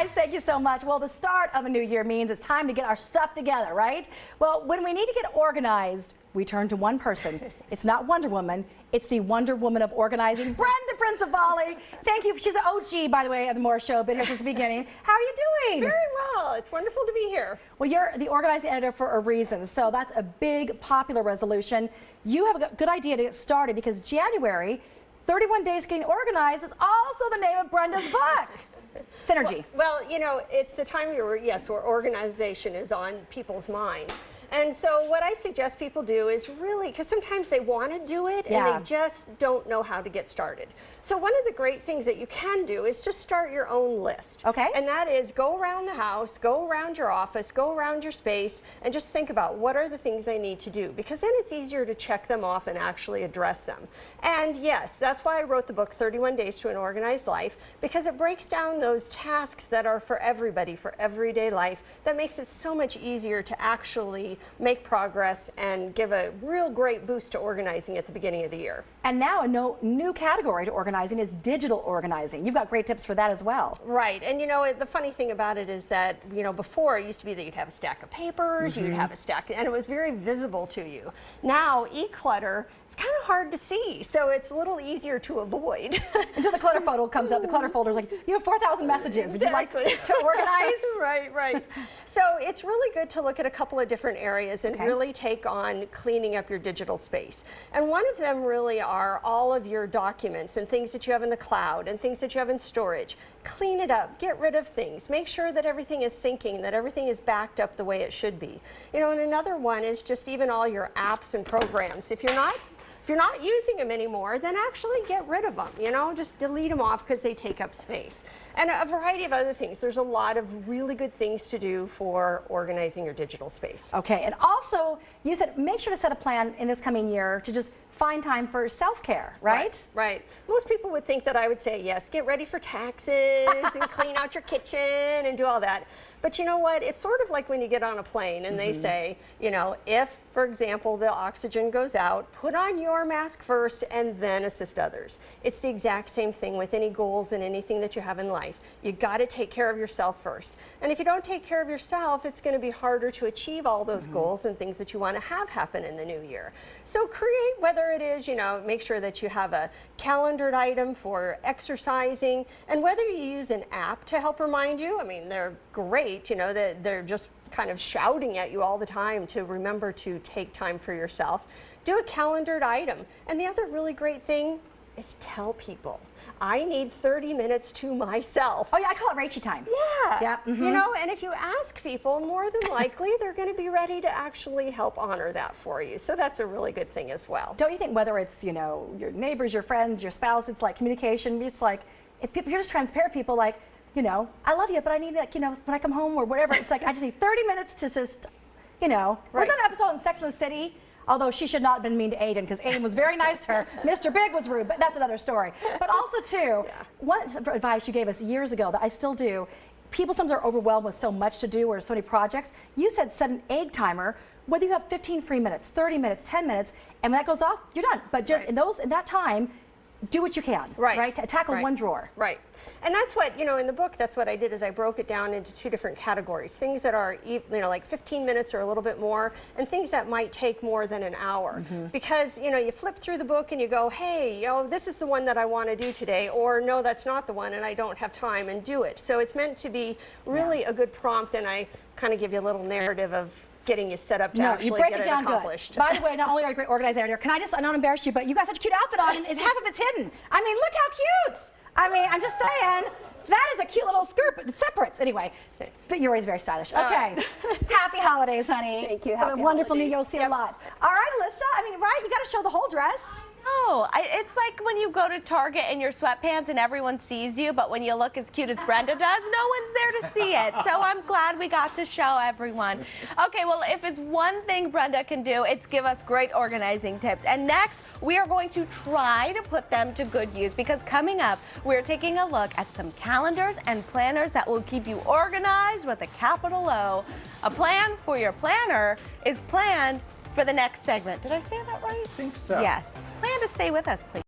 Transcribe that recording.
Guys, thank you so much. Well, the start of a new year means it's time to get our stuff together, right? Well, when we need to get organized, we turn to one person. It's not Wonder Woman. It's the Wonder Woman of organizing, Brenda Prinzavalli. Thank you. She's an OG, by the way, of the Moore Show. Been here since the beginning. How are you doing? Very well. It's wonderful to be here. Well, you're the organizing editor for a reason. So that's a big, popular resolution. You have a good idea to get started because January, 31 Days Getting Organized, is also the name of Brenda's book. Synergy. Well, you know, it's the time of year where organization is on people's mind. And so what I suggest people do is really, because sometimes they want to do it and they just don't know how to get started. So one of the great things that you can do is just start your own list. Okay. And that is go around the house, go around your office, go around your space, and just think about what are the things I need to do, because then it's easier to check them off and actually address them. And yes, that's why I wrote the book 31 Days to an Organized Life, because it breaks down those tasks that are for everybody, for everyday life, that makes it so much easier to actually make progress and give a real great boost to organizing at the beginning of the year. And now a new category to organizing is digital organizing. You've got great tips for that as well. Right, and you know, the funny thing about it is that, you know, before it used to be that you'd have a stack of papers, you'd have a stack, and it was very visible to you. Now, e-Clutter, it's kind of hard to see, so it's a little easier to avoid. Until the clutter photo comes up, the clutter folder's like, you have 4,000 messages. Would you like to organize? Right, right. So it's really good to look at a couple of different areas and really take on cleaning up your digital space. And one of them really are all of your documents and things that you have in the cloud and things that you have in storage. Clean it up, get rid of things, make sure that everything is syncing, that everything is backed up the way it should be. You know, and another one is just even all your apps and programs. If you're not using them anymore, then actually get rid of them, you know, just delete them off because they take up space. And a variety of other things. There's a lot of really good things to do for organizing your digital space. Okay, and also you said make sure to set a plan in this coming year to just find time for self-care, right? Right. Most people would think that I would say, yes, get ready for taxes and clean out your kitchen and do all that. But you know what? It's sort of like when you get on a plane and they say, you know, if, for example, the oxygen goes out, put on your mask first and then assist others. It's the exact same thing with any goals and anything that you have in life. You got to take care of yourself first. And if you don't take care of yourself, it's going to be harder to achieve all those goals and things that you want to have happen in the new year. So create, whether it is, you know, make sure that you have a calendared item for exercising, and whether you use an app to help remind you. I mean, they're great, you know, they're just kind of shouting at you all the time to remember to take time for yourself. Do a calendared item. And the other really great thing is tell people, I need 30 minutes to myself. Oh yeah, I call it Rachie time. Yeah. You know, and if you ask people, more than likely they're going to be ready to actually help honor that for you. So that's a really good thing as well. Don't you think whether it's, you know, your neighbors, your friends, your spouse, it's like communication, it's like, if you're just transparent, people like, you know, I love you, but I need, like, you know, when I come home or whatever, it's like, I just need 30 minutes to just, you know. Was that an episode in Sex and the City? Although she should not have been mean to Aiden, because Aiden was very nice to her. Mr. Big was rude, but that's another story. But also, too, one advice you gave us years ago that I still do, people sometimes are overwhelmed with so much to do or so many projects. You said set an egg timer, whether you have 15 free minutes, 30 minutes, 10 minutes, and when that goes off, you're done. But just in that time, do what you can, right? Tackle one drawer. Right. And that's what, you know, in the book, that's what I did, is I broke it down into two different categories. Things that are, you know, like 15 minutes or a little bit more, and things that might take more than an hour. Because, you know, you flip through the book and you go, hey, you know, this is the one that I want to do today, or no, that's not the one and I don't have time, and do it. So it's meant to be really a good prompt, and I kind of give you a little narrative of getting you set up to actually get it accomplished. By the way, not only are you a great organizer, can I just not embarrass you, but you got such a cute outfit on, and half of it's hidden. I mean, look how cute. I mean, I'm just saying, that is a cute little skirt, but it separates. Anyway, but you're always very stylish. Okay. Happy holidays, honey. Thank you. Have a wonderful New Year. You'll see a lot. All right, Alyssa, I mean, right, you got to show the whole dress. No, it's like when you go to Target in your sweatpants and everyone sees you, but when you look as cute as Brenda does, no one's there to see it. So I'm glad we got to show everyone. Okay, well, if it's one thing Brenda can do, it's give us great organizing tips. And next, we are going to try to put them to good use, because coming up, we're taking a look at some calendars and planners that will keep you organized with a capital O. A plan for your planner is planned for the next segment. Did I say that right? I think so. Yes. Plan to stay with us, please.